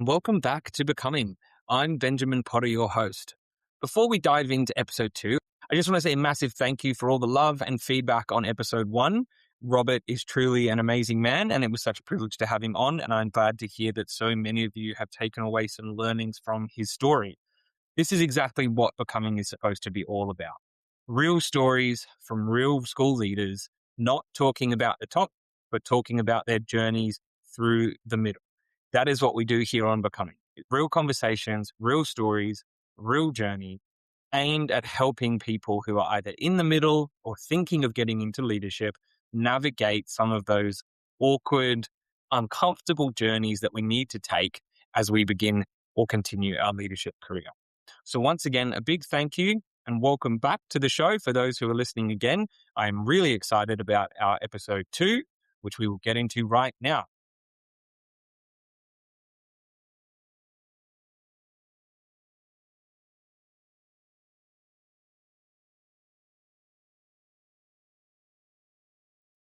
Welcome back to Becoming. I'm Benjamin Potter, your host. Before we dive into episode 2, I just want to say a massive thank you for all the love and feedback on episode 1. Robert is truly an amazing man, and it was such a privilege to have him on, and I'm glad to hear that so many of you have taken away some learnings from his story. This is exactly what Becoming is supposed to be all about. Real stories from real school leaders, not talking about the top, but talking about their journeys through the middle. That is what we do here on Becoming. Real conversations, real stories, real journey, aimed at helping people who are either in the middle or thinking of getting into leadership navigate some of those awkward, uncomfortable journeys that we need to take as we begin or continue our leadership career. So once again, a big thank you and welcome back to the show. For those who are listening again, I'm really excited about our episode 2, which we will get into right now.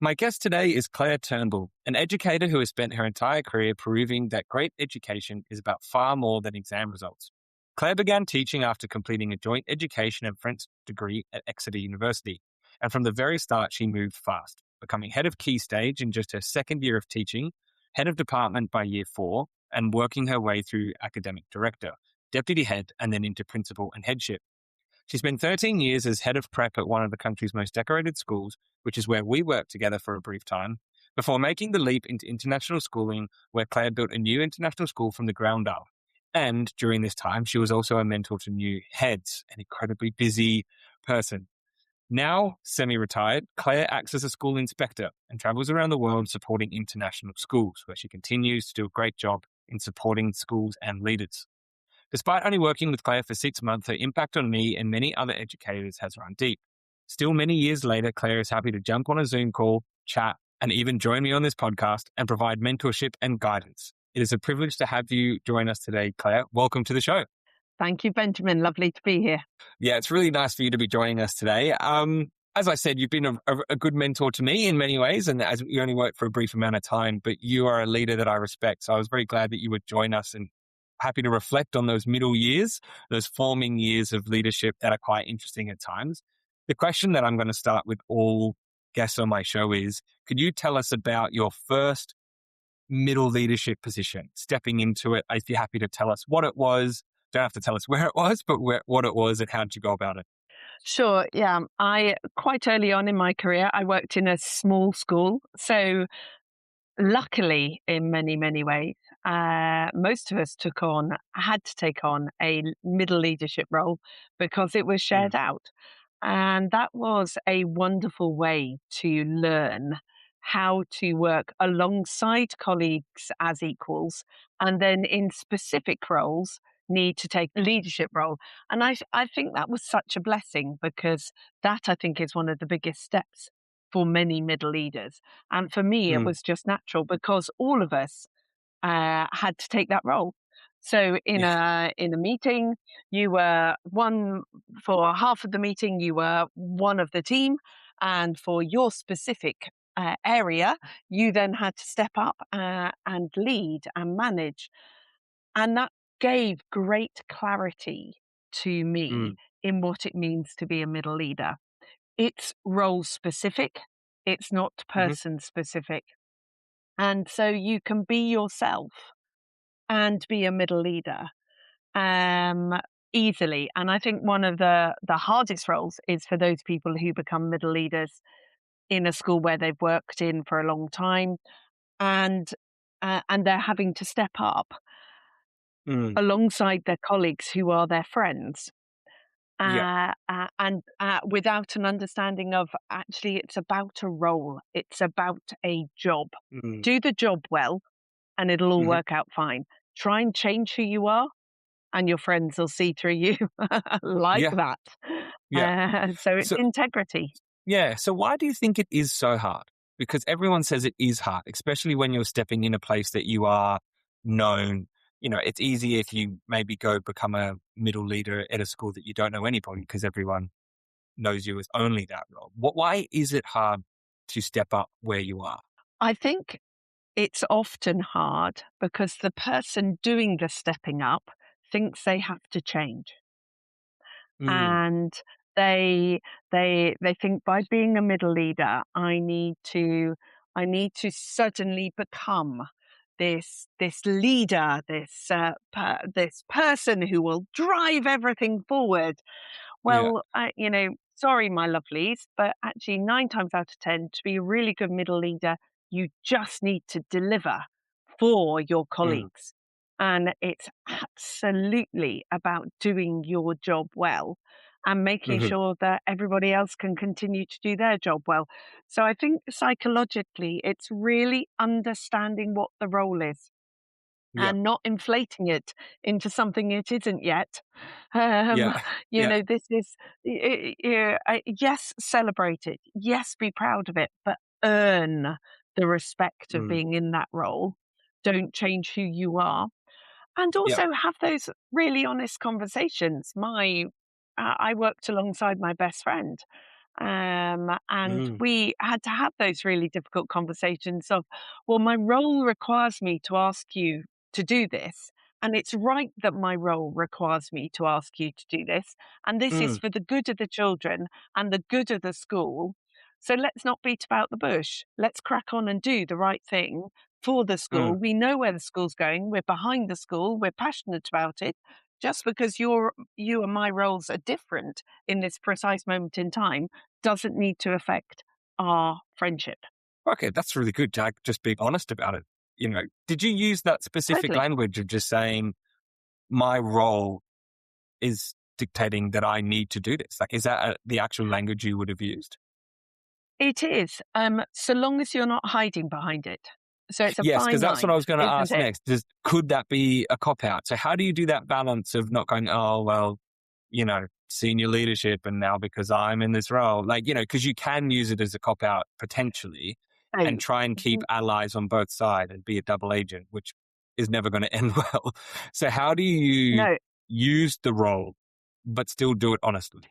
My guest today is Clare Turnbull, an educator who has spent her entire career proving that great education is about far more than exam results. Clare began teaching after completing a joint education and French degree at Exeter University, and from the very start she moved fast, becoming head of Key Stage in just her second year of teaching, head of department by year 4, and working her way through academic director, deputy head, and then into principal and headship. She spent 13 years as head of prep at one of the country's most decorated schools, which is where we worked together for a brief time, before making the leap into international schooling, where Clare built a new international school from the ground up. And during this time, she was also a mentor to new heads, an incredibly busy person. Now semi-retired, Clare acts as a school inspector and travels around the world supporting international schools, where she continues to do a great job in supporting schools and leaders. Despite only working with Clare for 6 months, her impact on me and many other educators has run deep. Still, many years later, Clare is happy to jump on a Zoom call, chat, and even join me on this podcast and provide mentorship and guidance. It is a privilege to have you join us today, Clare. Welcome to the show. Thank you, Benjamin. Lovely to be here. Yeah, it's really nice for you to be joining us today. As I said, you've been a good mentor to me in many ways, and as you only worked for a brief amount of time, but you are a leader that I respect. So I was very glad that you would join us and happy to reflect on those middle years, those forming years of leadership that are quite interesting at times. The question that I'm going to start with all guests on my show is, could you tell us about your first middle leadership position, stepping into it? If you're happy to tell us what it was, don't have to tell us where it was, but what it was and how did you go about it? Sure. Yeah. Quite early on in my career, I worked in a small school. So luckily, in many, many ways, most of us had to take on a middle leadership role because it was shared out. And that was a wonderful way to learn how to work alongside colleagues as equals, and then in specific roles, need to take a leadership role. And I think that was such a blessing because that I think is one of the biggest steps for many middle leaders. And for me, it was just natural because all of us had to take that role. So in a meeting, you were one for half of the meeting, you were one of the team, and for your specific area, you then had to step up and lead and manage. And that gave great clarity to me in what it means to be a middle leader. It's role specific. It's not person specific. And so you can be yourself and be a middle leader easily. And I think one of the hardest roles is for those people who become middle leaders in a school where they've worked in for a long time, and they're having to step up alongside their colleagues who are their friends. And without an understanding of actually it's about a role, it's about a job. Do the job well and it'll all work out fine. Try and change who you are and your friends will see through you that. So it's integrity. Yeah. So why do you think it is so hard? Because everyone says it is hard, especially when you're stepping in a place that you are known. You know, it's easy if you maybe go become a middle leader at a school that you don't know anybody because everyone knows you as only that role. Why is it hard to step up where you are? I think it's often hard because the person doing the stepping up thinks they have to change. Mm, And they think by being a middle leader, I need to suddenly become this leader, this person who will drive everything forward. yeah. Well, sorry, my lovelies, but actually, 9 times out of 10, to be a really good middle leader, you just need to deliver for your Mm, colleagues. And it's absolutely about doing your job well and making mhm. sure that everybody else can continue to do their job well. So I think psychologically, it's really understanding what the role is Yeah. and not inflating it into something it isn't yet. Um, Yeah. Yeah. this is, yes, celebrate it. Yes, be proud of it, but earn the respect of Mm, being in that role. Don't change who you are. And yeah. also have those really honest conversations. I worked alongside my best friend, and Mm, we had to have those really difficult conversations of, well, my role requires me to ask you to do this. And it's right that my role requires me to ask you to do this. And this is mm, for the good of the children and the good of the school. So let's not beat about the bush. Let's crack on and do the right thing for the school. mm. We know where the school's going. We're behind the school. We're passionate about it. Just because you and my roles are different in this precise moment in time doesn't need to affect our friendship. Okay, that's really good, Jack. Just being honest about it. Did you use that specific Totally. language of just saying my role is dictating that I need to do this? Like, is that the actual language you would have used? It is, so long as you're not hiding behind it. So it's a Yes, because fine that's what I line, was going to isn't ask it? next. Could that be a cop out? So how do you do that balance of not going, oh, well, senior leadership and now because I'm in this role, like, because you can use it as a cop out potentially and So, try and keep n allies on both sides and be a double agent, which is never going to end well. So how do you no, use the role, but still do it honestly?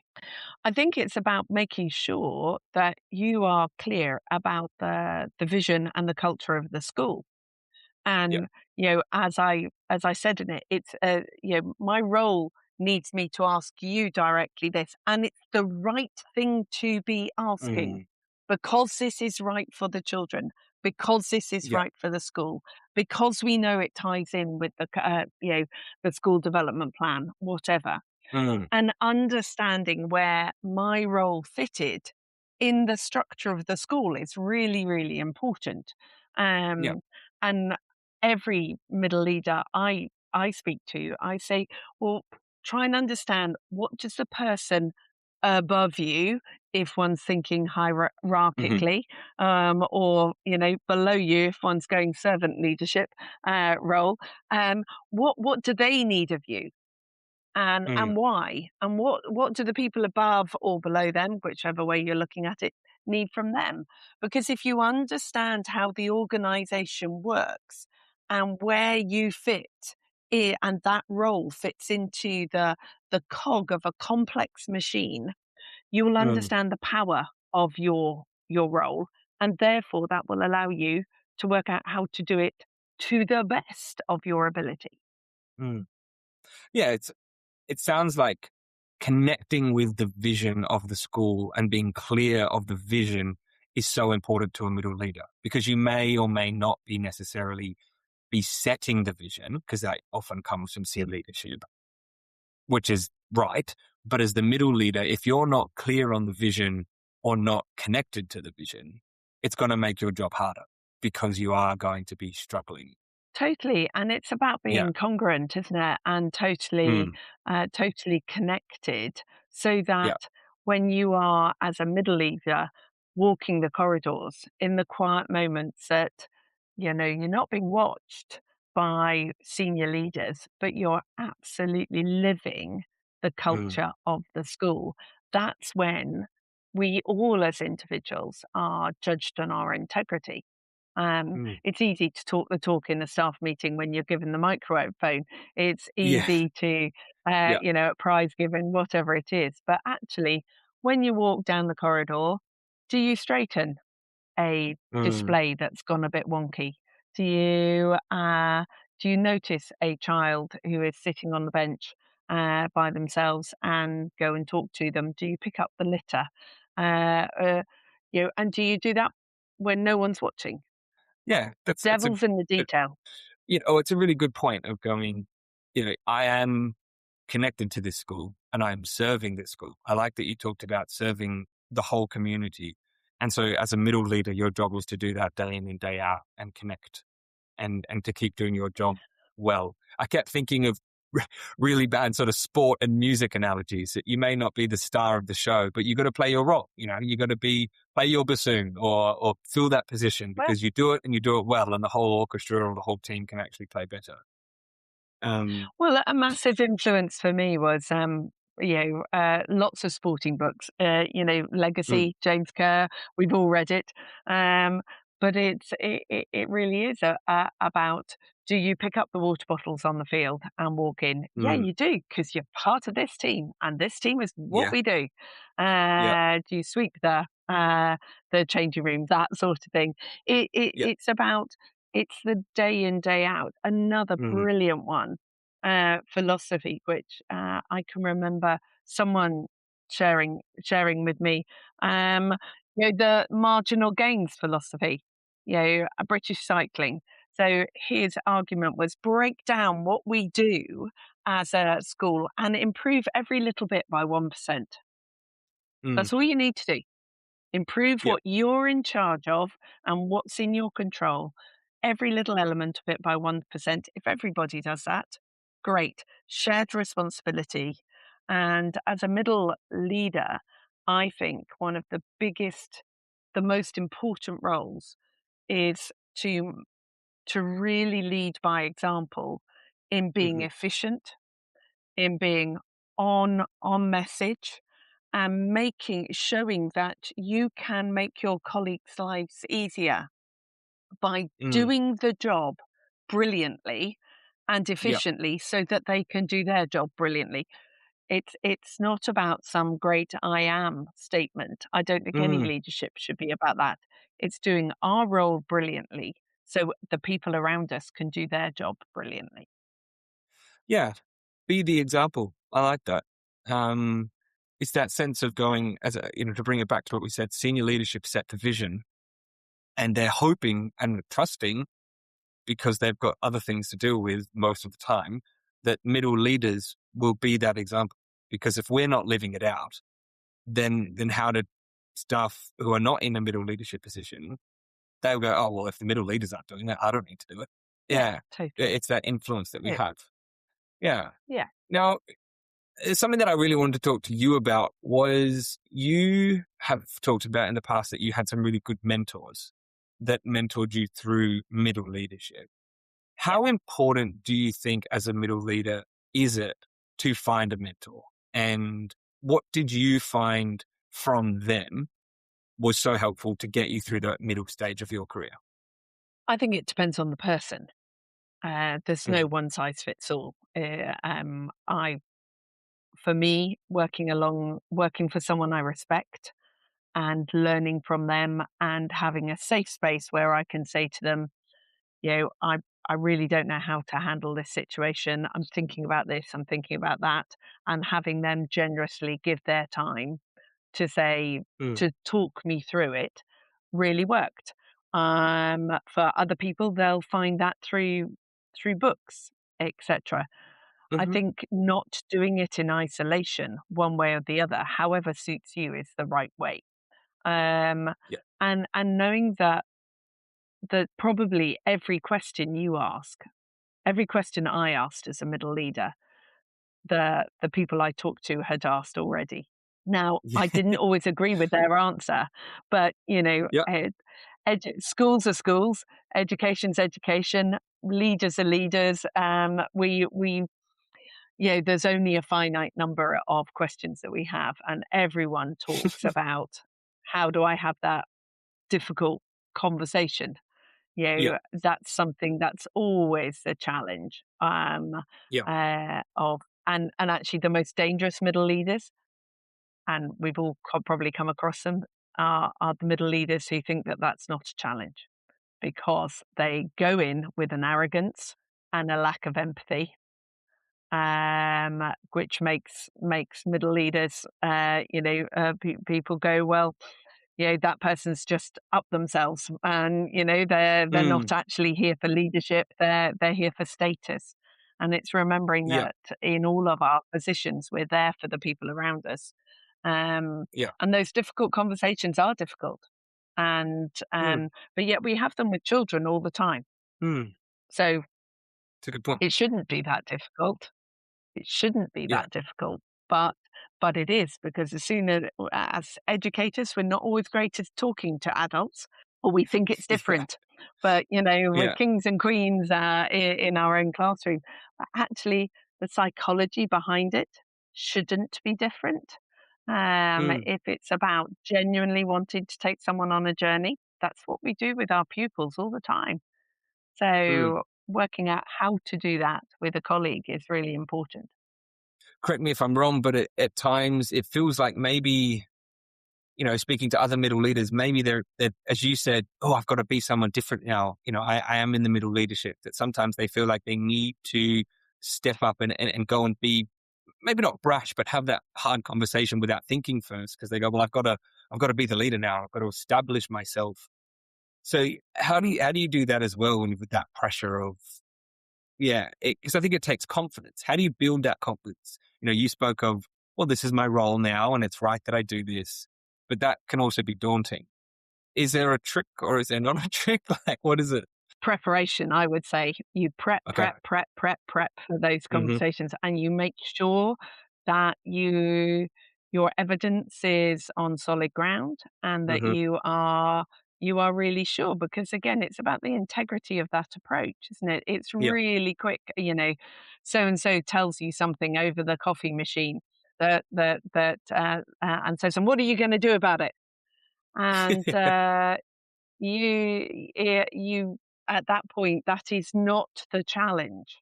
I think it's about making sure that you are clear about the vision and the culture of the school. Yeah. And, as I said in it, it's, my role needs me to ask you directly this, and it's the right thing to be asking Mm, because this is right for the children, because this is yeah. right for the school, because we know it ties in with the school development plan, whatever, Mm, and understanding where my role fitted in the structure of the school is really, really important. yeah. Um, and every middle leader I speak to, I say, well, try and understand what does the person above you, if one's thinking Hmm. hierarchically, or below you, if one's going servant leadership role, what do they need of you? And Mm, why? And what do the people above or below them, whichever way you're looking at it, need from them? Because if you understand how the organization works and where you fit and that role fits into the cog of a complex machine, you will mm, understand the power of your role. And therefore that will allow you to work out how to do it to the best of your ability. mm. Yeah, it sounds like connecting with the vision of the school and being clear of the vision is so important to a middle leader because you may or may not be necessarily be setting the vision because that often comes from senior leadership, which is right. But as the middle leader, if you're not clear on the vision or not connected to the vision, it's going to make your job harder because you are going to be struggling. Totally, and it's about Yeah. being congruent, isn't it? And totally, Mm, totally connected, so that yeah. when you are, as a middle leader, walking the corridors in the quiet moments that you're not being watched by senior leaders, but you're absolutely living the Mm, culture of the school. That's when we all, as individuals, are judged on our integrity. mm, It's easy to talk the talk in a staff meeting when you're given the microphone. It's yeah. easy to, Yeah. at prize giving, whatever it is. But actually, when you walk down the corridor, do you straighten a Mm, display that's gone a bit wonky? Do you notice a child who is sitting on the bench by themselves and go and talk to them? Do you pick up the litter? And do you do that when no one's watching? Yeah, that's a Devil's in the it, detail. it's a really good point of going, I am connected to this school and I am serving this school. I like that you talked about serving the whole community. And so as a middle leader, your job was to do that day in and day out and connect and to keep doing your job well. I kept thinking of really bad sort of sport and music analogies that you may not be the star of the show, but you got to play your role. You got to play your bassoon or fill that position Well, because you do it and you do it well, and the whole orchestra or the whole team can actually play better. Um, Well, a massive influence for me was, lots of sporting books. mm, Legacy, James Kerr. We've all read it, but it really is about, do you pick up the water bottles on the field and walk in? Yeah, mm, you do, because you're part of this team, and this team is what yeah, we do. yeah, Do you sweep the changing room? That sort of thing. yeah, It's the day in, day out. Another mm, brilliant one, philosophy, which I can remember someone sharing with me. Um, the marginal gains philosophy. A British cycling. So his argument was, break down what we do as a school and improve every little bit by 1%. mm, That's all you need to do. Improve yeah, what you're in charge of and what's in your control. Every little element of it by 1%. If everybody does that, great. Shared responsibility. And as a middle leader, I think one of the most important roles is to really lead by example in being hmm, efficient, in being on message, and showing that you can make your colleagues' lives easier by mm, doing the job brilliantly and yeah, efficiently so that they can do their job brilliantly. It's not about some great I am statement. I don't think any mm, leadership should be about that. It's doing our role brilliantly so the people around us can do their job brilliantly. yeah. Be the example. I like that. Um, it's that sense of going to bring it back to what we said. Senior leadership set the vision, and they're hoping and trusting because they've got other things to deal with most of the time, that middle leaders will be that example. Because if we're not living it out, then how do staff who are not in a middle leadership position, they'll go, oh, well, if the middle leaders aren't doing it, I don't need to do it. Yeah, Yeah. totally. It's that influence that we It, have. Yeah. yeah, Now, something that I really wanted to talk to you about was you have talked about in the past that you had some really good mentors that mentored you through middle leadership. yeah. How important do you think as a middle leader is it to find a mentor? And what did you find from them was so helpful to get you through the middle stage of your career? I think it depends on the person. There's no Mm, one size fits all. For me, working for someone I respect and learning from them and having a safe space where I can say to them, I really don't know how to handle this situation. I'm thinking about this, I'm thinking about that, and having them generously give their time to say, mm, to talk me through it really worked. For other people, they'll find that through books, etc. I hmm, think not doing it in isolation, one way or the other, however suits you, is the right way. Um, yeah, and knowing that probably every question I asked as a middle leader, the people I talked to had asked already. Now, yeah, I didn't always agree with their answer, but yeah, schools are schools, education's education, leaders are leaders. There's only a finite number of questions that we have, and everyone talks about, how do I have that difficult conversation? yeah, That's something that's always a challenge, yeah, of and actually the most dangerous middle leaders, and we've all probably come across them, are the middle leaders who think that that's not a challenge. because they go in with an arrogance and a lack of empathy, which makes middle leaders, people go, well, that person's just up themselves, and they're Mm. not actually here for leadership. They're here for status, and it's remembering Yeah. that in all of our positions, we're there for the people around us, um, Yeah. and those difficult conversations are difficult, and Mm. but yet we have them with children all the time. Mm. So It's a good point. it shouldn't be that difficult. It shouldn't be Yeah. that difficult, but it is, because as educators, we're not always great at talking to adults, or we think it's Yeah. different. But we're Yeah. kings and queens in our own classroom. But actually, the psychology behind it shouldn't be different. Mm. If it's about genuinely wanting to take someone on a journey, that's what we do with our pupils all the time. Mm. So working out how to do that with a colleague is really important. Correct me if I'm wrong, but at times it feels like maybe, speaking to other middle leaders, maybe they're, as you said, oh, I've got to be someone different now. I am in the middle leadership, that sometimes they feel like they need to step up and go and be maybe not brash, but have that hard conversation without thinking first, because they go, well, I've got to be the leader now. I've got to establish myself. So how do you do that as well with that pressure of, yeah, because I think it takes confidence. How do you build that confidence? You spoke of, well, this is my role now and it's right that I do this, but that can also be daunting. Is there a trick or is there not a trick? Like, what is it? Preparation, I would say. You prep, Okay. prep, prep, prep, prep for those Mm-hmm. conversations, and you make sure that your evidence is on solid ground, and that Mm-hmm. you are really sure, because again, it's about the integrity of that approach, isn't it? It's Yeah. really quick, so and so tells you something over the coffee machine and says, and what are you going to do about it? And you at that point, that is not the challenge.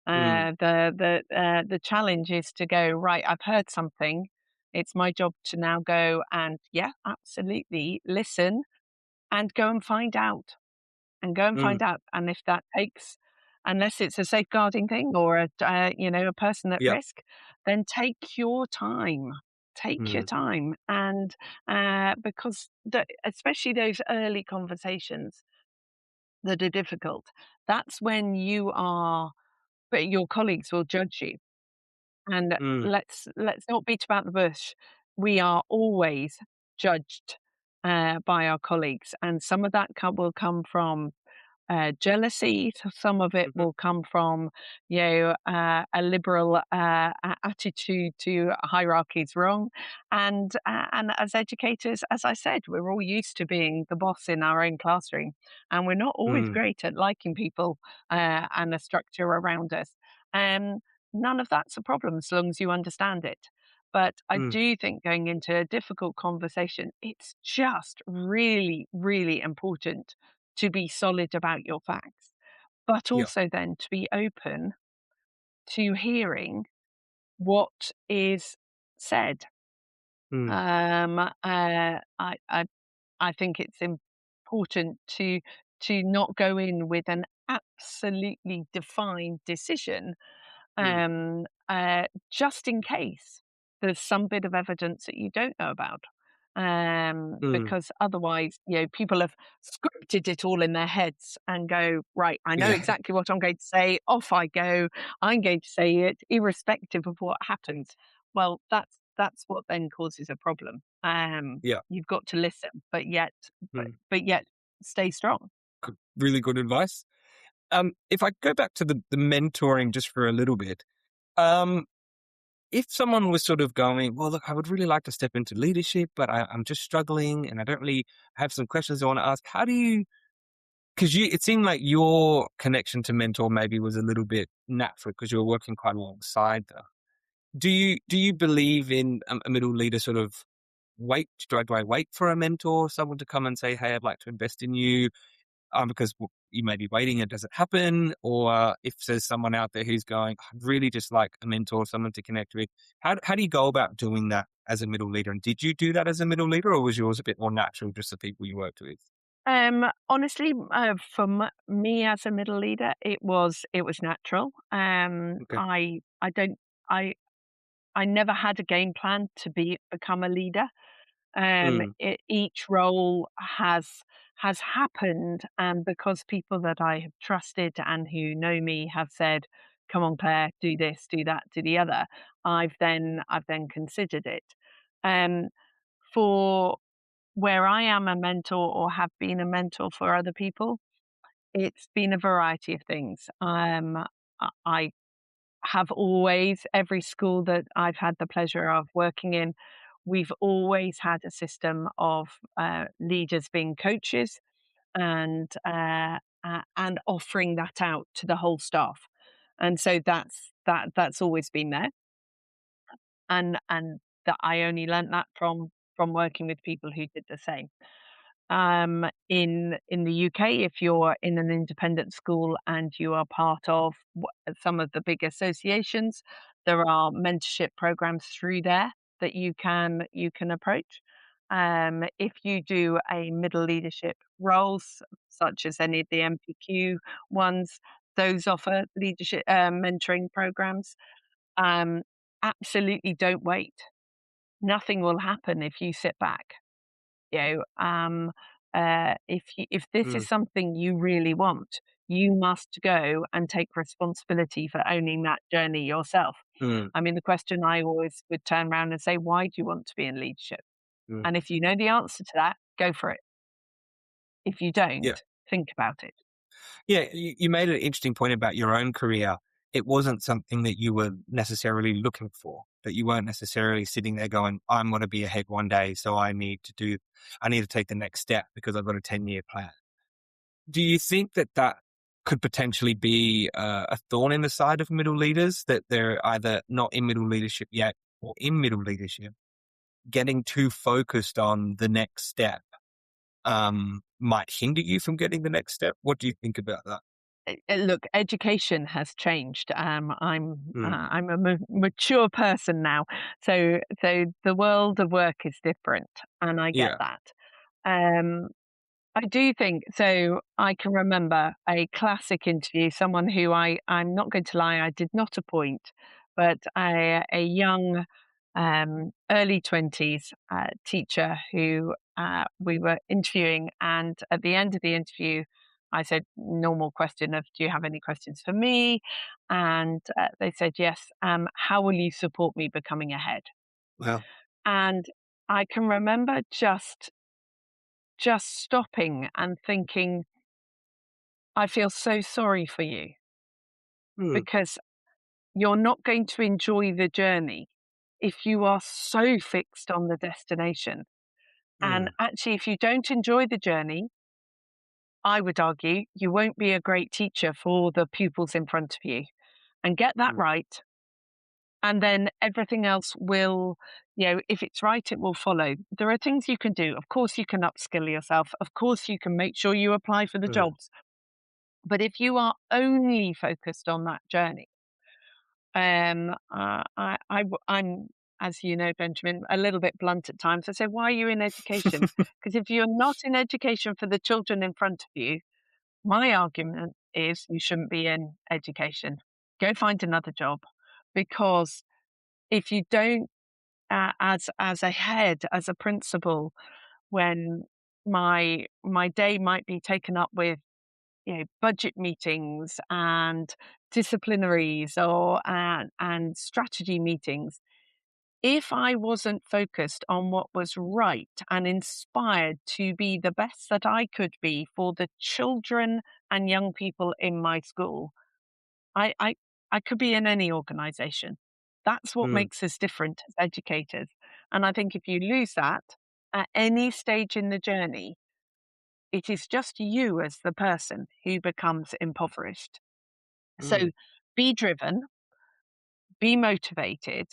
Mm. The challenge is to go, right, I've heard something. It's my job to now go and, yeah, absolutely listen and go and find out, Mm. and if that takes, unless it's a safeguarding thing or a person at Yeah. risk, then take your Mm. time, and because especially those early conversations that are difficult, that's when but your colleagues will judge you. And Mm. let's not beat about the bush. We are always judged by our colleagues, and some of that will come from jealousy. So some of it Mm-hmm. will come from, a liberal attitude to hierarchy is wrong. And as educators, as I said, we're all used to being the boss in our own classroom, and we're not always Mm. great at liking people and the structure around us. Um, None of that's a problem as long as you understand it. But I Mm. do think going into a difficult conversation, it's just really, really important to be solid about your facts, but Yeah. also then to be open to hearing what is said. Mm. I think it's important to not go in with an absolutely defined decision, Mm. just in case there's some bit of evidence that you don't know about. Mm. Because otherwise, people have scripted it all in their heads and go, right, I know Yeah. exactly what I'm going to say. Off I go. I'm going to say it, irrespective of what happens. Well, that's what then causes a problem. Yeah. You've got to listen, but, Mm. but yet stay strong. Really good advice. If I go back to the mentoring just for a little bit, um, if someone was sort of going, well, look, I would really like to step into leadership, but I'm just struggling and I don't really have some questions I want to ask. How do you, because it seemed like your connection to mentor maybe was a little bit natural because you were working quite alongside them. Do you believe in a middle leader sort of do I wait for a mentor, someone to come and say, hey, I'd like to invest in you? Because you may be waiting and does it happen? Or if there's someone out there who's going, I'd really just like a mentor, someone to connect with. How do you go about doing that as a middle leader? And did you do that as a middle leader, or was yours a bit more natural, just the people you worked with? Honestly, for me as a middle leader, it was natural. Okay. I don't I I never had a game plan to become a leader. Mm, Each role has happened, and because people that I have trusted and who know me have said, "Come on, Claire, do this, do that, do the other," I've then considered it. Um, for where I am a mentor or have been a mentor for other people, it's been a variety of things. I have always, every school that I've had the pleasure of working in, we've always had a system of leaders being coaches and offering that out to the whole staff. And so that's always been there, and that I only learnt that from working with people who did the same. In the UK, if you're in an independent school and you are part of some of the big associations, there are mentorship programs through there that you can approach. If you do a middle leadership roles, such as any of the MPQ ones, those offer leadership mentoring programs. Um, Absolutely, don't wait. Nothing will happen if you sit back. You know, if this is mm, something you really want, you must go and take responsibility for owning that journey yourself. mm, I mean, the question I always would turn around and say, "Why do you want to be in leadership?" mm. And if you know the answer to that, go for it. If you Yeah. don't, think about it. Yeah, you made an interesting point about your own career. It wasn't something that you were necessarily looking for, that you weren't necessarily sitting there going, I'm going to be ahead one day. So I need to take the next step because I've got a 10-year plan. Do you think that that could potentially be a thorn in the side of middle leaders, that they're either not in middle leadership yet or in middle leadership, getting too focused on the next step might hinder you from getting the next step? What do you think about that? Look, education has changed. Mm, I'm a mature person now, so the world of work is different, and I get yeah. that. Um, I do think so. I can remember a classic interview, someone who I'm not going to lie, I did not appoint, but a young, early 20s teacher who we were interviewing. And at the end of the interview, I said, normal question of, do you have any questions for me? And they said, yes. How will you support me becoming ahead? Well. And I can remember just stopping and thinking, I feel so sorry for you Mm, because you're not going to enjoy the journey if you are so fixed on the destination. And mm, actually, if you don't enjoy the journey, I would argue you won't be a great teacher for the pupils in front of you. And get that mm, right. And then everything else will, if it's right, it will follow. There are things you can do. Of course, you can upskill yourself. Of course, you can make sure you apply for the mm, jobs. But if you are only focused on that journey, I'm, as you know, Benjamin, a little bit blunt at times. I say, why are you in education? Because if you're not in education for the children in front of you, my argument is you shouldn't be in education. Go find another job, because if you don't, as a head, as a principal, when my day might be taken up with budget meetings and disciplinaries or and strategy meetings, if I wasn't focused on what was right and inspired to be the best that I could be for the children and young people in my school, I I, I could be in any organization. That's what mm, makes us different as educators. And I think if you lose that at any stage in the journey, it is just you as the person who becomes impoverished. So mm, be driven, be motivated,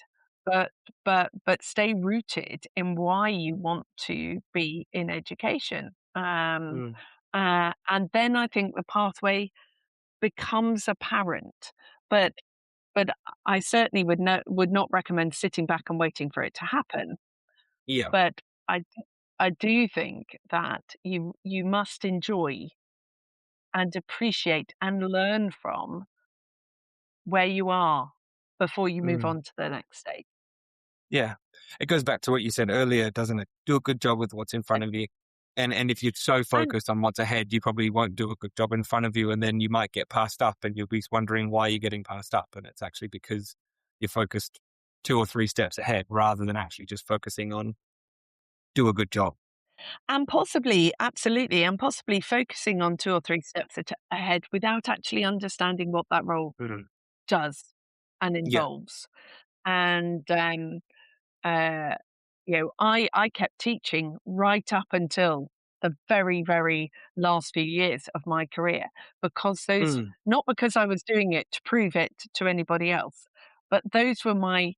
but but stay rooted in why you want to be in education. mm. And then I think the pathway becomes apparent. But but I certainly would not recommend sitting back and waiting for it to happen. Yeah. But I do think that you must enjoy and appreciate and learn from where you are before you move Mm. on to the next stage. Yeah. It goes back to what you said earlier, doesn't it? Do a good job with what's in front of you. And if you're so And focused on what's ahead, you probably won't do a good job in front of you. And then you might get passed up and you'll be wondering why you're getting passed up. And it's actually because you're focused 2 or 3 steps ahead rather than actually just focusing on do a good job. and possibly, absolutely, and possibly focusing on 2 or 3 steps ahead without actually understanding what that role Mhm. does and Yeah. involves. And, uh, I kept teaching right up until the very, very last few years of my career because those Mm. not because I was doing it to prove it to anybody else, but those were my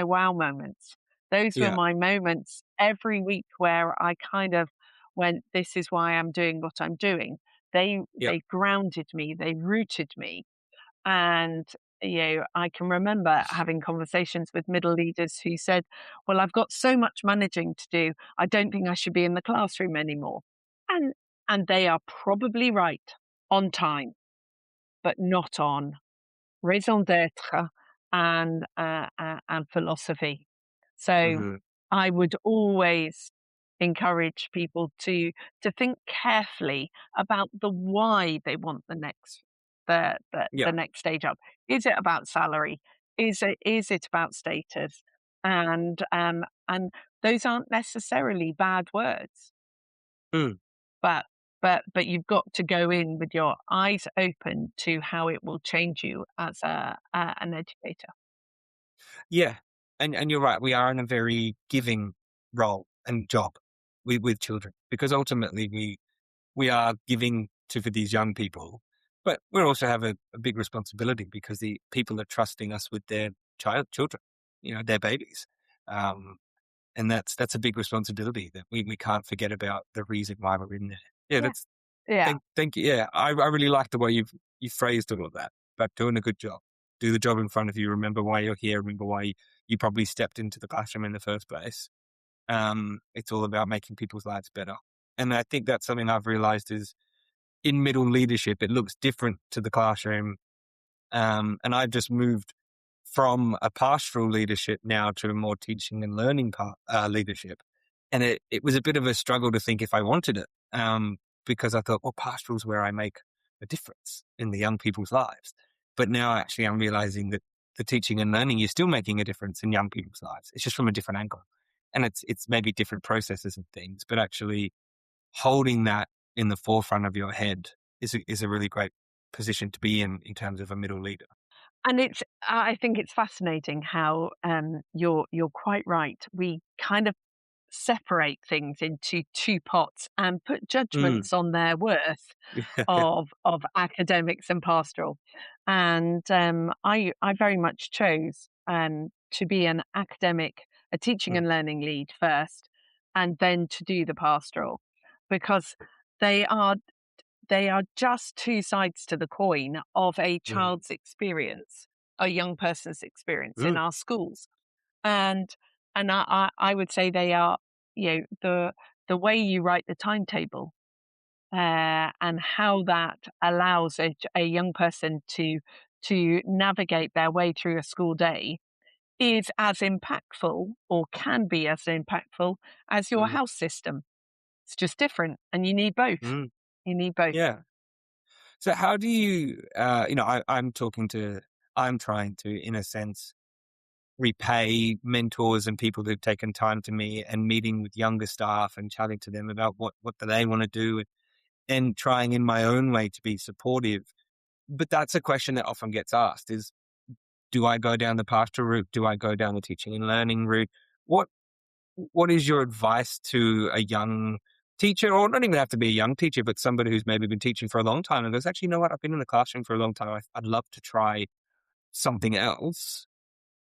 wow moments. Those were Yeah. my moments every week where I kind of went, "This is why I'm doing what I'm doing." They Yeah. they grounded me, they rooted me, and, I can remember having conversations with middle leaders who said, "Well, I've got so much managing to do. I don't think I should be in the classroom anymore." And and they are probably right on time, but not on raison d'être and philosophy. So Hmm. I would always encourage people to think carefully about the why they want Yeah. the next stage up. Is it about salary? Is it about status? And those aren't necessarily bad words, Mm. but but you've got to go in with your eyes open to how it will change you as an educator. Yeah. And you're right. We are in a very giving role and job with children because ultimately we are giving to for these young people, but we also have a big responsibility because the people are trusting us with their children, their babies. Um, and that's a big responsibility that we can't forget about the reason why we're in there. Yeah, Yeah. that's Yeah. thank you. Yeah, I really like the way you phrased all of that about doing a good job. Do the job in front of you. Remember why you're here. Remember why you probably stepped into the classroom in the first place. It's all about making people's lives better. And I think that's something I've realized is in middle leadership, it looks different to the classroom. And I've just moved from a pastoral leadership now to a more teaching and learning leadership. And it was a bit of a struggle to think if I wanted it, because I thought, well, pastoral's where I make a difference in the young people's lives. But now actually I'm realizing that the teaching and learning, you're still making a difference in young people's lives. It's just from a different angle. And it's maybe different processes and things, but actually holding that in the forefront of your head is a really great position to be in terms of a middle leader. And I think it's fascinating how you're quite right. We kind of separate things into two pots and put Mm. judgments on their worth Yeah. of academics and pastoral. And I very much chose to be an academic, a teaching Mm. and learning lead first, and then to do the pastoral, because they are they are just two sides to the coin of a Mm. child's experience, a young person's experience in Mm. our schools. And I would say they are, the way you write the timetable, and how that allows a young person to navigate their way through a school day is as impactful or can be as impactful as your Mm. house system. It's just different, and you need both. Mm. You need both. Yeah. So how do you, I'm trying to, in a sense, repay mentors and people who've taken time to me and meeting with younger staff and chatting to them about what do they want to do and trying in my own way to be supportive. But that's a question that often gets asked is, do I go down the pastoral route? Do I go down the teaching and learning route? What What is your advice to a young teacher, or not even have to be a young teacher, but somebody who's maybe been teaching for a long time and goes, actually, you know what? I've been in the classroom for a long time. I'd love to try something else.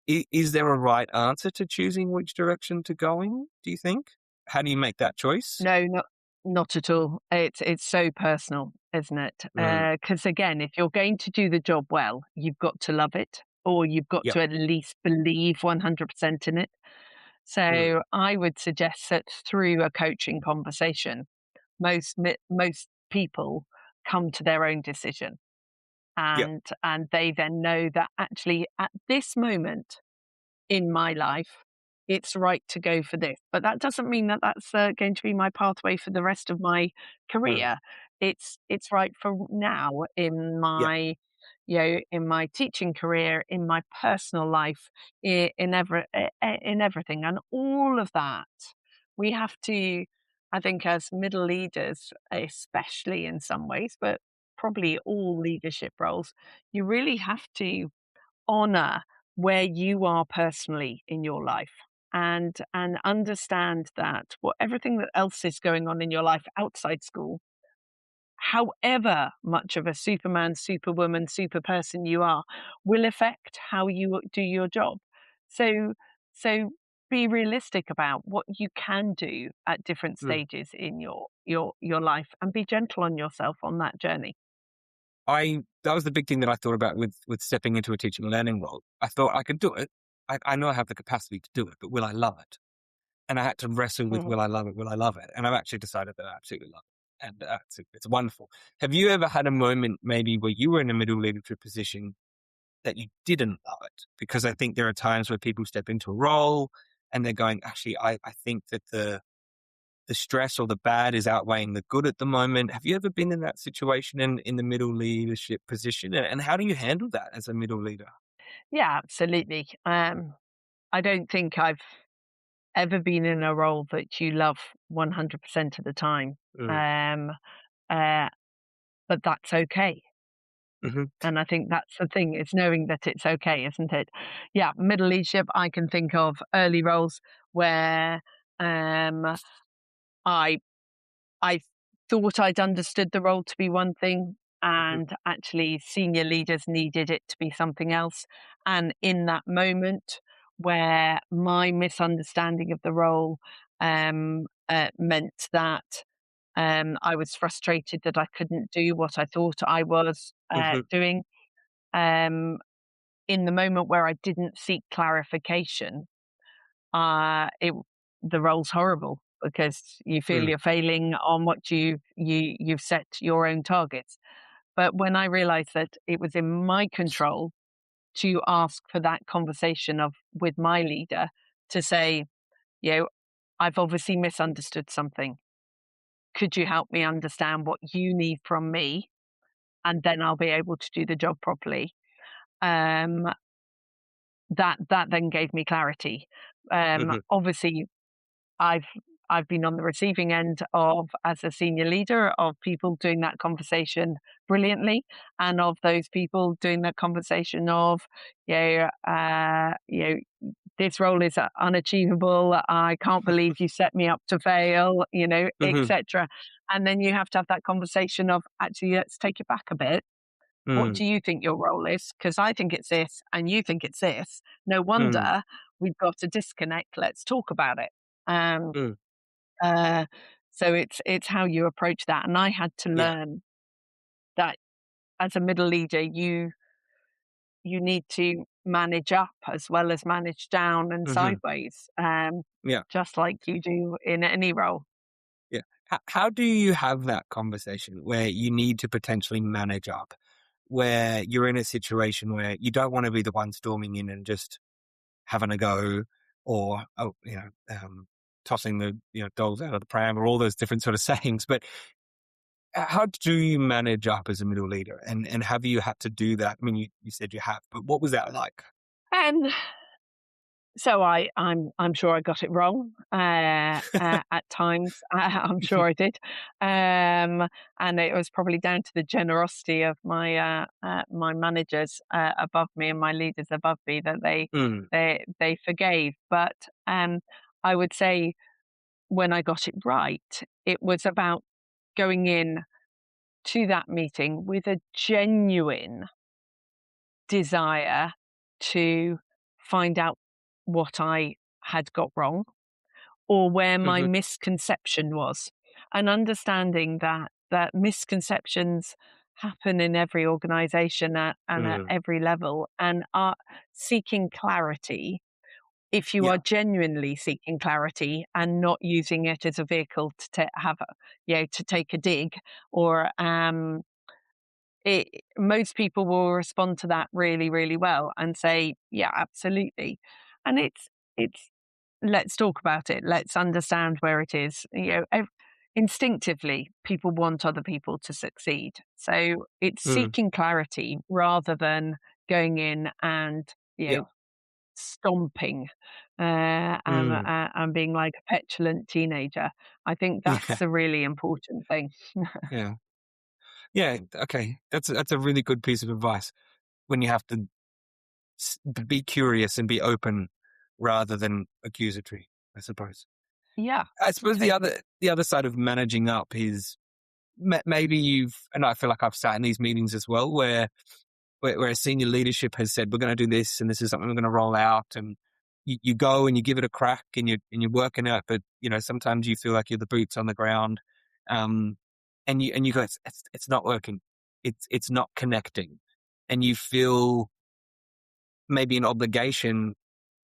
Is there a right answer to choosing which direction to go in? Do you think? How do you make that choice? No, not at all. It's so personal, isn't it? Mm. Because again, if you're going to do the job well, you've got to love it, or you've got Yeah. to at least believe 100% in it. Mm. So I would suggest that through a coaching conversation, most people come to their own decision, Yeah. and they then know that actually at this moment in my life, it's right to go for this. But that doesn't mean that that's going to be my pathway for the rest of my Mm. career. It's right for now in Yeah. in my teaching career, in my personal life, in everything, and all of that. We have to, I think, as middle leaders, especially in some ways, but probably all leadership roles, you really have to honor where you are personally in your life, and understand that what everything that else is going on in your life outside school, however much of a superman, superwoman, super person you are, will affect how you do your job. So so be realistic about what you can do at different Mm. stages in your life, and be gentle on yourself on that journey. That was the big thing that I thought about with stepping into a teaching and learning role. I thought I could do it. I know I have the capacity to do it, but will I love it? And I had to wrestle with, Mhm. will I love it? Will I love it? And I've actually decided that I absolutely love it. And it's wonderful. Have you ever had a moment maybe where you were in a middle leadership position that you didn't love it? Because I think there are times where people step into a role and they're going, actually, I think that the stress or the bad is outweighing the good at the moment. Have you ever been in that situation in the middle leadership position? And how do you handle that as a middle leader? Yeah, absolutely. I don't think I've ever been in a role that you love 100% of the time. Mm. Um, uh, but that's okay. Hmm. And I think that's the thing, is knowing that it's okay, isn't it? Yeah, middle leadership, I can think of early roles where um, I I thought I'd understood the role to be one thing, Hmm. and actually senior leaders needed it to be something else. And in that moment where my misunderstanding of the role meant that I was frustrated that I couldn't do what I thought I was Hmm. doing, um, in the moment where I didn't seek clarification, it the role's horrible because you feel Mm. you're failing on what you've set your own targets. But when I realized that it was in my control to ask for that conversation of with my leader, to say, you know, I've obviously misunderstood something. Could you help me understand what you need from me? And then I'll be able to do the job properly. Um, that then gave me clarity. Hmm. Obviously, I've I've been on the receiving end of, as a senior leader, of people doing that conversation brilliantly, and of those people doing that conversation of, this role is unachievable. I can't believe you set me up to fail, Hmm. etc. And then you have to have that conversation of, actually, let's take it back a bit. What Mm. do you think your role is? Because I think it's this, and you think it's this. No Mm. wonder we've got a disconnect. Let's talk about it. Um, Mm. uh, so it's how you approach that. And I had to Yeah. learn that as a middle leader, you need to manage up as well as manage down and Hmm. sideways, Yeah. just like you do in any role. Yeah. How do you have that conversation where you need to potentially manage up, where you're in a situation where you don't want to be the one storming in and just having a go, or tossing the dolls out of the pram, or all those different sort of sayings. But how do you manage up as a middle leader, and have you had to do that? I mean, you said you have, but what was that like? And so I'm sure I got it wrong at times. I'm sure I did, and it was probably down to the generosity of my managers above me and my leaders above me, that Mm. they forgave. But I would say, when I got it right, it was about going in to that meeting with a genuine desire to find out what I had got wrong, or where my Hmm. misconception was, and understanding that misconceptions happen in every organization and at Mm. every level, and are seeking clarity if you Yeah. are genuinely seeking clarity and not using it as a vehicle to to take a dig, or most people will respond to that really, really well and say, yeah, absolutely. And it's let's talk about it. Let's understand where it is. Instinctively, people want other people to succeed. So it's Mm. seeking clarity rather than going in and, you know, Yeah. stomping Mm. and being like a petulant teenager. I think that's Yeah. the really important thing. Yeah. Yeah. Okay. That's a really good piece of advice when you have to be curious and be open rather than accusatory, I suppose. Yeah, I suppose so the other side of managing up is maybe and I feel like I've sat in these meetings as well where senior leadership has said, we're going to do this and this is something we're going to roll out. And you go and you give it a crack and you're working out, but sometimes you feel like you're the boots on the ground. Um, and you go, it's not working. It's not connecting. And you feel maybe an obligation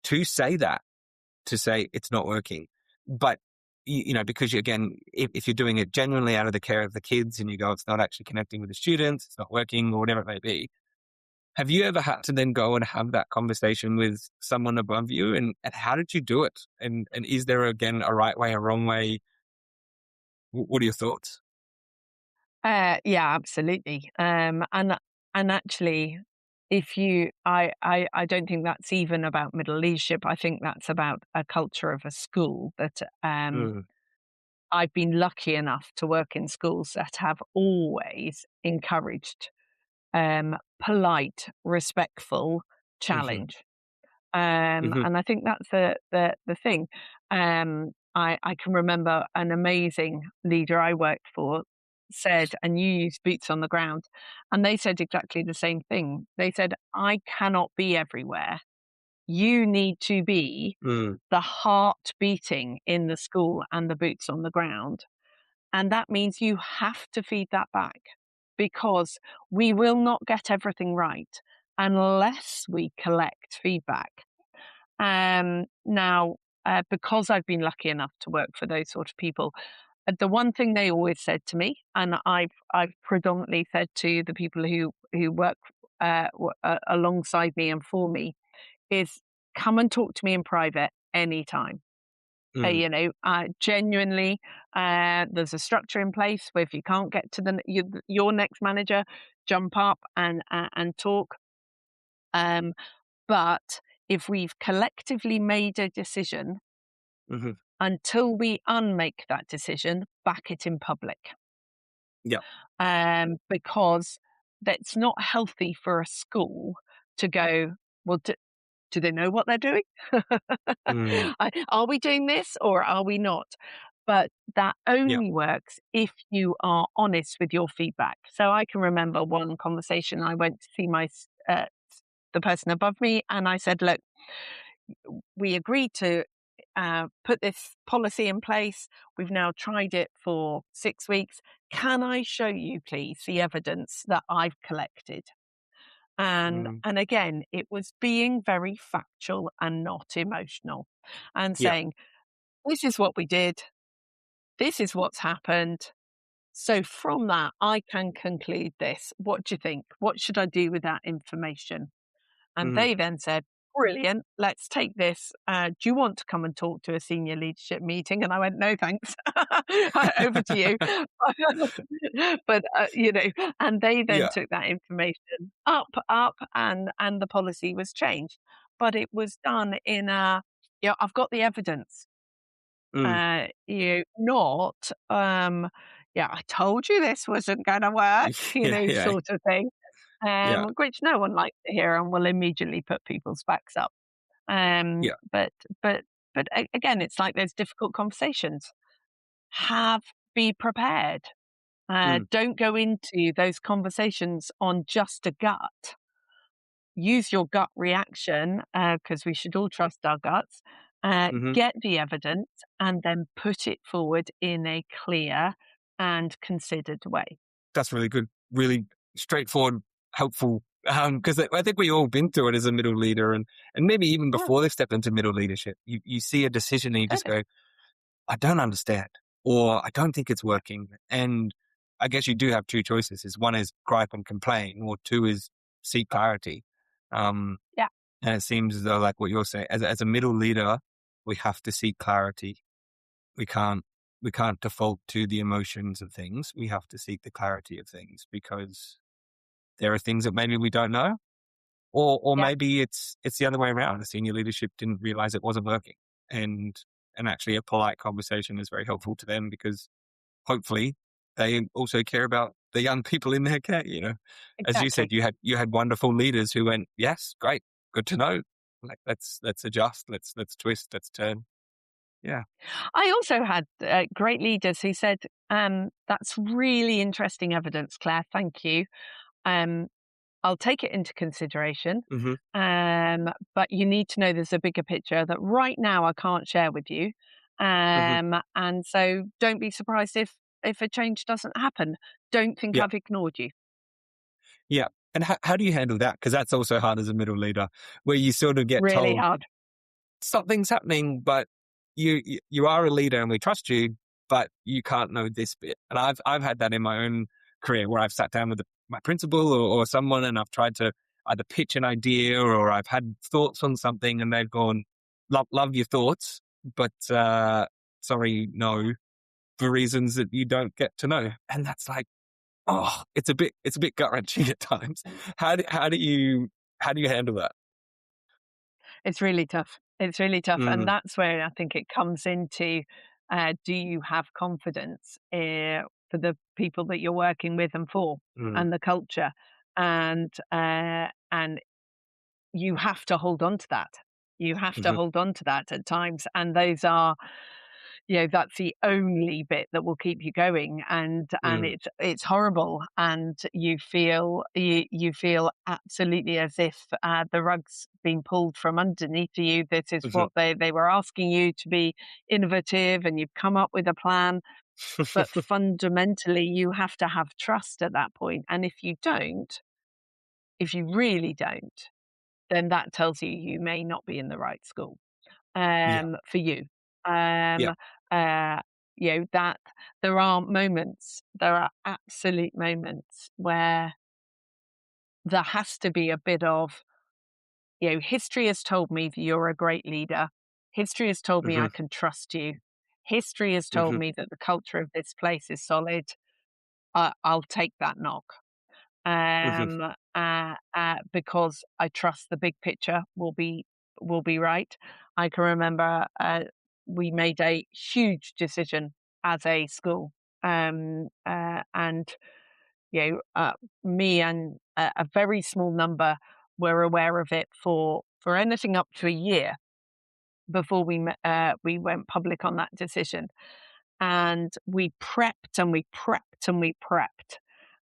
to say that, to say it's not working. But, because again, if you're doing it genuinely out of the care of the kids and you go, it's not actually connecting with the students, it's not working or whatever it may be. Have you ever had to then go and have that conversation with someone above you? And how did you do it? And is there, again, a right way, a wrong way? What are your thoughts? yeah, absolutely. And actually, if you, I don't think that's even about middle leadership. I think that's about a culture of a school that Mm, I've been lucky enough to work in schools that have always encouraged polite, respectful hmm challenge. hmm And I think that's the thing. I can remember an amazing leader I worked for said, and you use boots on the ground, and they said exactly the same thing. They said, I cannot be everywhere. You need to be mm, the heart beating in the school and the boots on the ground. And that means you have to feed that back, because we will not get everything right unless we collect feedback. Now, because I've been lucky enough to work for those sort of people, the one thing they always said to me, and I've predominantly said to the people who work alongside me and for me, is come and talk to me in private anytime. mm, Genuinely, there's a structure in place where if you can't get to your next manager, jump up and talk. Um, but if we've collectively made a decision, hmm until we unmake that decision, back it in public. yeah, Because that's not healthy for a school to go, well, do they know what they're doing? mm, Are we doing this or are we not? But that yeah, only works if you are honest with your feedback. So I can remember one conversation. I went to see the person above me, and I said, "Look, we agreed to put this policy in place. We've now tried it for 6 weeks. Can I show you, please, the evidence that I've collected?" mm, And again, it was being very factual and not emotional, and yeah, saying, "This is what we did. This is what's happened. So from that, I can conclude this. What do you think? What should I do with that information?" And mm, they then said, "Brilliant, let's take this. Do you want to come and talk to a senior leadership meeting?" And I went, "No, thanks. Over to you." But, and they then yeah, took that information up, and the policy was changed. But it was done in I've got the evidence. mm, Not, yeah, I told you this wasn't going to work, yeah, yeah, sort of thing, yeah, which no one likes to hear and will immediately put people's backs up. yeah, But, again, it's like there's difficult conversations. Be prepared. mm, Don't go into those conversations on just a gut. Use your gut reaction, because we should all trust our guts. hmm Get the evidence and then put it forward in a clear and considered way. That's really good, really straightforward, helpful Because I think we all been through it as a middle leader, and maybe even Yeah, before they step into middle leadership, you see a decision and you just totally. go, I don't understand, or I don't think it's working. And I guess you do have two choices: is one is gripe and complain, or two is seek clarity. Um, Yeah, and it seems as though, like what you're saying, as a middle leader, we have to seek clarity. We can't we can't default to the emotions of things. We have to seek the clarity of things because there are things that maybe we don't know, or yeah, maybe it's the other way around. The senior leadership didn't realize it wasn't working, and actually a polite conversation is very helpful to them because hopefully they also care about the young people in their care. As you said, exactly. you had wonderful leaders who went, yes, great, good to know. Like let's adjust, let's twist, let's turn. Yeah. I also had great leaders who said, "That's really interesting evidence, Claire. Thank you. Um, I'll take it into consideration. Hmm. But you need to know there's a bigger picture that right now I can't share with you. Hmm. And so don't be surprised if a change doesn't happen. Don't think Yeah. I've ignored you." Yeah. And how do you handle that? Because that's also hard as a middle leader, where you sort of get Really told hard. something's happening, but you are a leader and we trust you, but you can't know this bit. And I've had that in my own career where I've sat down with my principal or someone, and I've tried to either pitch an idea or I've had thoughts on something, and they've gone, love your thoughts, but sorry, no, for reasons that you don't get to know. And that's like, oh, it's a bit gut wrenching at times. How do you handle that? It's really tough. It's really tough. And Mm, that's where I think it comes into, do you have confidence for the people that you're working with and for, mm, and the culture? And you have to hold on to that. You have to mhm, hold on to that at times. And those are, that's the only bit that will keep you going. And mm, it's horrible. And you feel absolutely as if the rug's been pulled from underneath you. This is mhm. what they were asking you to be innovative, and you've come up with a plan. But fundamentally, you have to have trust at that point. And if you really don't, then that tells you you may not be in the right school Yeah, for you. Um, yeah. uh, that there are absolute moments where there has to be a bit of, history has told me that you're a great leader. History has told me I Mhm, can trust you. History has told mhm, me that the culture of this place is solid. I'll take that knock. mhm, Because I trust the big picture will be right. I can remember we made a huge decision as a school, and me and a very small number were aware of it for anything up to a year before we went public on that decision, and we prepped and we prepped and we prepped,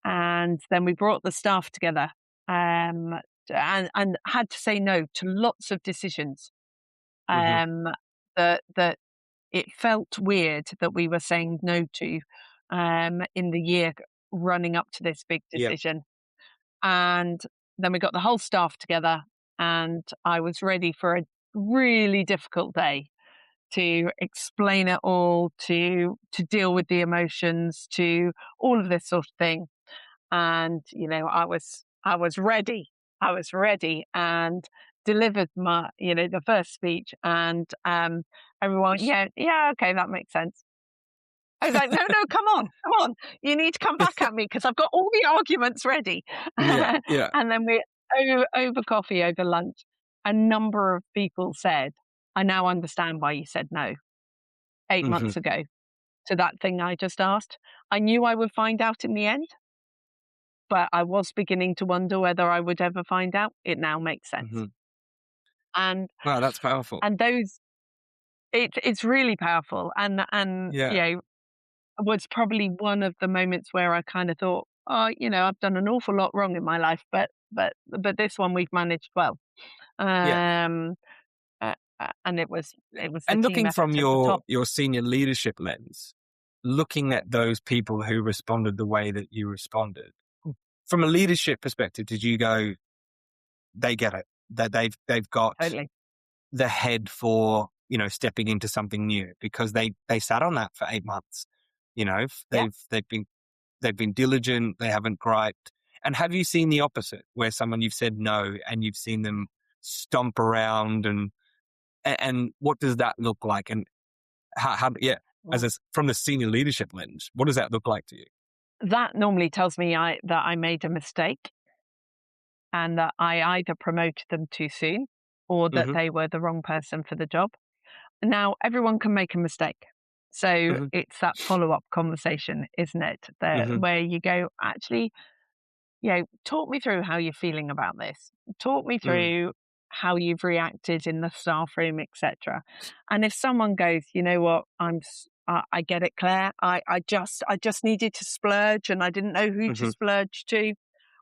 and then we brought the staff together, um, and had to say no to lots of decisions, mhm. um, that it felt weird that we were saying no to, in the year running up to this big Yeah. decision. And then we got the whole staff together, and I was ready for a really difficult day to explain it all, to deal with the emotions, to all of this sort of thing. And I was ready. I was ready and delivered the first speech, and everyone, yeah, yeah, okay, that makes sense. I was like, no, no, come on, you need to come back at me because I've got all the arguments ready. Yeah, yeah. And then over coffee, over lunch, a number of people said, I now understand why you said no 8 months Mhm, ago to that thing I just asked. I knew I would find out in the end, but I was beginning to wonder whether I would ever find out. It now makes sense. mhm. And Wow, that's powerful. and those it's really powerful, and Yeah, was probably one of the moments where I kind of thought, oh, I've done an awful lot wrong in my life, but this one we've managed well. yeah. Um, and it was the And team looking effort from at the your top. your senior leadership lens, looking at those people who responded the way that you responded, from a leadership perspective, did you go, they get it, that they've got Totally. the head for, stepping into something new because they sat on that for 8 months. Yeah. They've been diligent. They haven't griped. And have you seen the opposite where someone you've said no and you've seen them stomp around and what does that look like? And how Well, from the senior leadership lens, what does that look like to you? that normally tells me that I made a mistake and that I either promoted them too soon or that Mm-hmm. they were the wrong person for the job. Now, everyone can make a mistake. So Mm-hmm. it's that follow-up conversation, isn't it? Mm-hmm. Where you go, actually, talk me through how you're feeling about this. Talk me Mm-hmm. through how you've reacted in the staff room, etc. And if someone goes, you know what, I get it, Claire. I just needed to splurge, and I didn't know who to Mm-hmm. splurge to.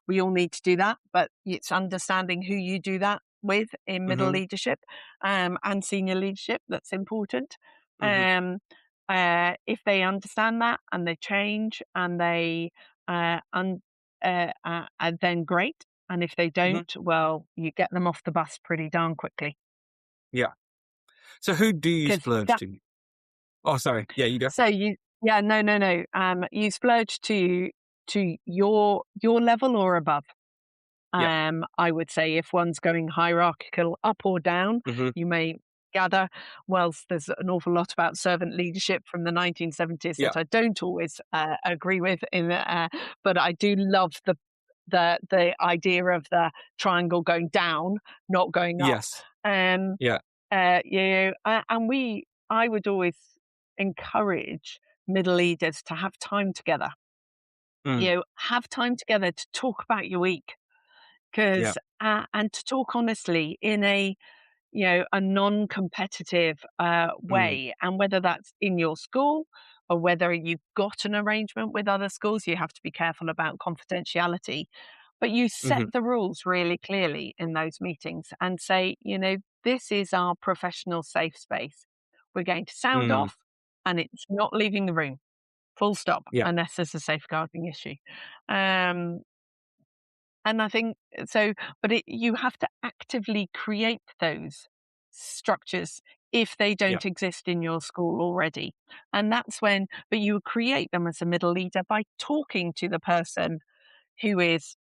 We all need to do that, but it's understanding who you do that with in middle Mm-hmm. leadership and senior leadership that's important. Mm-hmm. Um, if they understand that and they change and they then great. And if they Mm-hmm. don't, well, you get them off the bus pretty darn quickly. Yeah. So who do you Because splurge that, to? Oh, sorry. Yeah, you go. so you, yeah, no, no, no. You splurge to your level or above. Yeah. I would say if one's going hierarchical up or down, Mm-hmm. you may gather, whilst there's an awful lot about servant leadership from the 1970s Yeah. that I don't always agree with, but I do love the idea of the triangle going down, not going up. Yes. Um, Yeah. I would always encourage middle leaders to have time together. Mm. Have time together to talk about your week Yeah. because and to talk honestly in a non-competitive Mm. way, and whether that's in your school or whether you've got an arrangement with other schools, you have to be careful about confidentiality, but you set Mm-hmm. the rules really clearly in those meetings and say, this is our professional safe space. We're going to sound Mm. off and it's not leaving the room, full stop, Yeah. unless there's a safeguarding issue. um, and I think so, but you have to actively create those structures if they Yeah. don't exist in your school already. And that's when, but you create them as a middle leader by talking to the person who is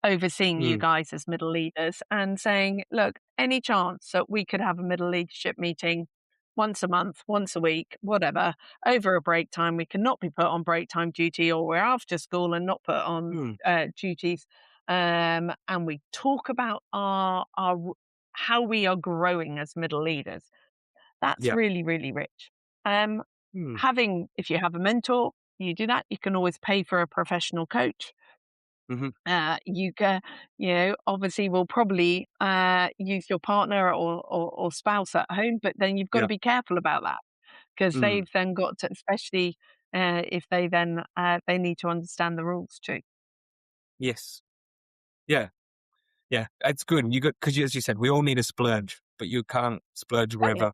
overseeing you Mm. guys as middle leaders and saying, look, any chance that we could have a middle leadership meeting once a month, once a week, whatever, over a break time? We cannot be put on break time duty, or we're after school and not put on Mm. duties. And we talk about our how we are growing as middle leaders. That's Yeah. really, really rich. Um, Mm. if you have a mentor, you do that. You can always pay for a professional coach. Mm-hmm. You can, obviously will probably use your partner or spouse at home, but then you've got to Yeah. be careful about that because Mm. they've then got to, especially if they then they need to understand the rules too. Yes. Yeah. Yeah. It's good. You got, because as you said, we all need a splurge, but you can't splurge Totally. wherever.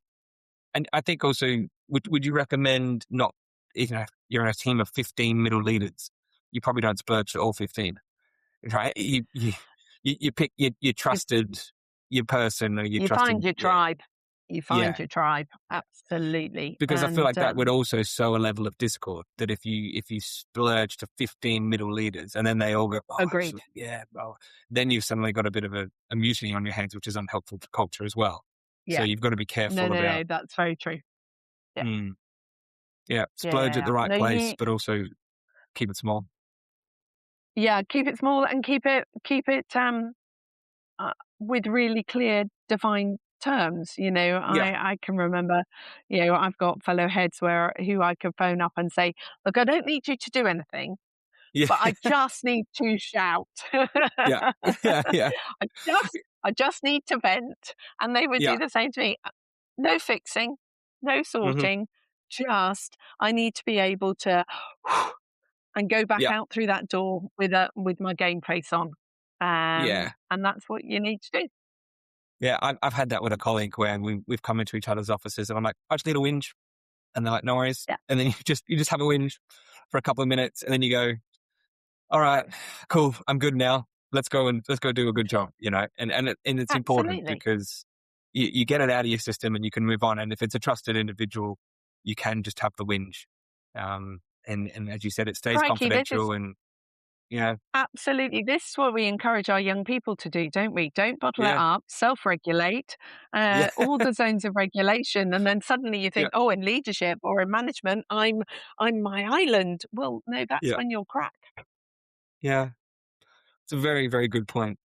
And I think also, would you recommend not, you're in a team of 15 middle leaders, you probably don't splurge to all 15, right? You pick your You, trusted, your person or your you find trusted, your tribe. You find yeah. your tribe. Absolutely. Because I feel And like that would also sow a level of discord that if you splurge to 15 middle leaders and then they all go, oh, agreed. actually, yeah, well, then you've suddenly got a bit of a mutiny on your hands, which is unhelpful for culture as well. So Yeah. you've got to be No, careful no, about, no. That's very true. Yeah. mm, yeah, splurge at Yeah. the right No, place, but also keep it small. yeah, keep it small and keep it with really clear, defined terms. Yeah. I can remember, I've got fellow heads who I could phone up and say, look, I don't need you to do anything, Yeah. but I just need to shout. Yeah. Yeah. Yeah. I just need to vent. And they would Yeah. do the same to me. No fixing, no Hmm. sorting, just I need to be able to and go back Yeah. out through that door with my game face on. Yeah. And that's what you need to do. Yeah. I've had that with a colleague where we've come into each other's offices and I'm like, I just need a whinge. And they're like, no worries. Yeah. And then you just have a whinge for a couple of minutes and then you go, all right, cool, I'm good now. Let's go do a good job, and it's important Absolutely. because you get it out of your system and you can move on. And if it's a trusted individual, you can just have the whinge. And as you said, it stays Crikey, this is confidential and, you know, absolutely. This is what we encourage our young people to do, don't we? Don't bottle it yeah, up, self-regulate, yeah, all the zones of regulation, and then suddenly you yeah, think, oh, in leadership or in management, I'm my island. Well, no, that's yeah, when you'll crack. yeah. It's a very, very good point.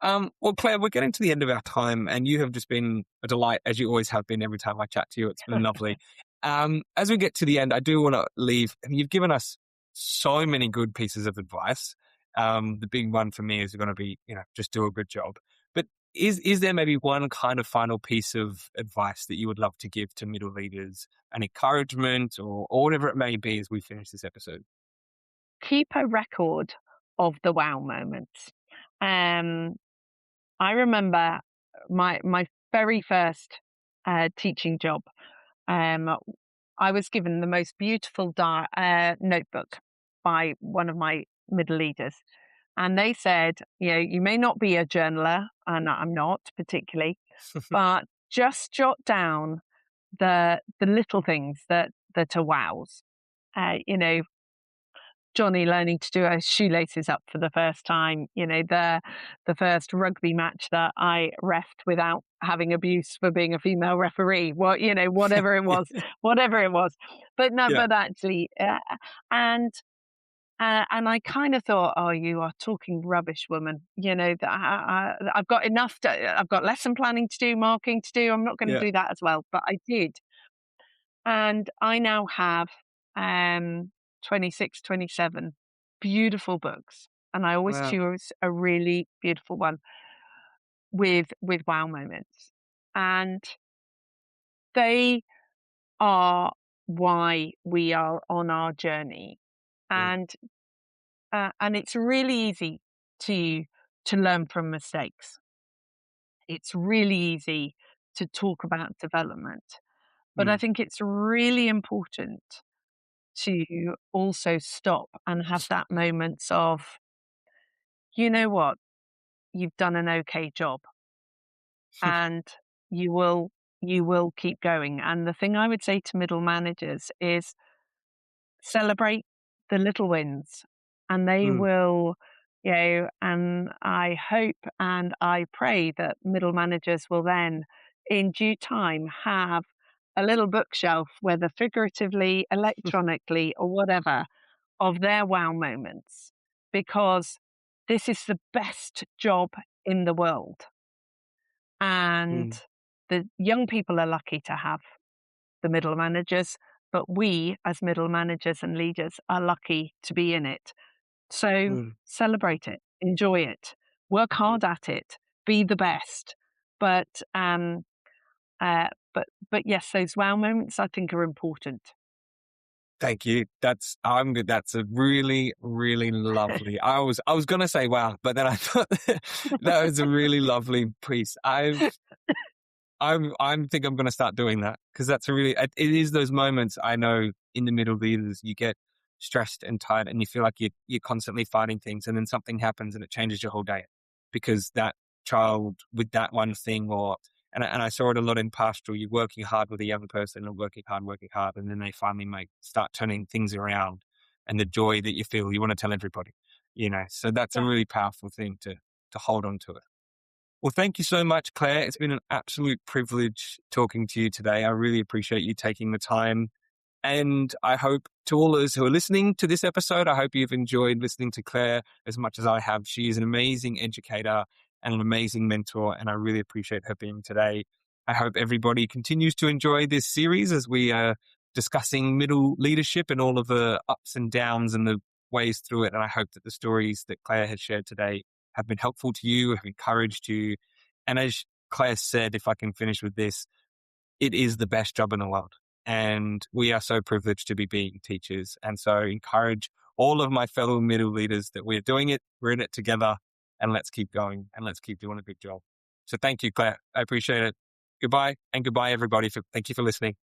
Well, Claire, we're getting to the end of our time, and you have just been a delight, as you always have been every time I chat to you. It's been lovely. As we get to the end, I do want to leave. I mean, you've given us so many good pieces of advice. The big one for me is going to be, just do a good job. But is there maybe one kind of final piece of advice that you would love to give to middle leaders, an encouragement or whatever it may be as we finish this episode? Keep a record of the wow moments. Um, I remember my very first teaching job. Um, I was given the most beautiful notebook by one of my middle leaders. And they said, you may not be a journaler, and I'm not particularly, but just jot down the little things that are wows. You know, Johnny learning to do his shoelaces up for the first time, the first rugby match that I refed without having abuse for being a female referee. Whatever it was, Yeah. whatever it was. But no, Yeah. but actually, and and I kind of thought, oh, you are talking rubbish, woman. That I've got enough. I've got lesson planning to do, marking to do. I'm not going to Yeah. do that as well, but I did. And I now have 26, 27 beautiful books. And I always Wow. choose a really beautiful one with wow moments. And they are why we are on our journey. Mm, And it's really easy to to learn from mistakes. It's really easy to talk about development. But I mm, think it's really important to also stop and have that moments of, you know what, you've done an okay job, and you will you will keep going. And the thing I would say to middle managers is celebrate the little wins, and they mm, will, and I hope and I pray that middle managers will then in due time have a little bookshelf, whether figuratively, electronically, or whatever, of their wow moments, because this is the best job in the world. And mm, the young people are lucky to have the middle managers, but we as middle managers and leaders are lucky to be in it. So mm, celebrate it, enjoy it, work mm. hard at it, be the best. But but yes, those wow moments I think are important. Thank you. I'm good. That's a really, really lovely. I was gonna say wow, but then I thought that was a really lovely piece. I think I'm going to start doing that because it is those moments I know in the middle leaders, you get stressed and tired and you feel like you're constantly fighting things and then something happens and it changes your whole day because that child with that one thing and I saw it a lot in pastoral, you're working hard with a young person and working hard. And then they finally start turning things around and the joy that you feel, you want to tell everybody, so that's a Yeah. really powerful thing to hold on to it. Well, thank you so much, Claire. It's been an absolute privilege talking to you today. I really appreciate you taking the time. And I hope to all those who are listening to this episode, I hope you've enjoyed listening to Claire as much as I have. She is an amazing educator and an amazing mentor, and I really appreciate her being today. I hope everybody continues to enjoy this series as we are discussing middle leadership and all of the ups and downs and the ways through it. And I hope that the stories that Claire has shared today have been helpful to you, have encouraged you. And as Claire said, if I can finish with this, it is the best job in the world. And we are so privileged to be being teachers. And so encourage all of my fellow middle leaders that we're doing it, we're in it together, and let's keep going and let's keep doing a good job. So thank you, Claire. I appreciate it. Goodbye, and goodbye, everybody. Thank you for listening.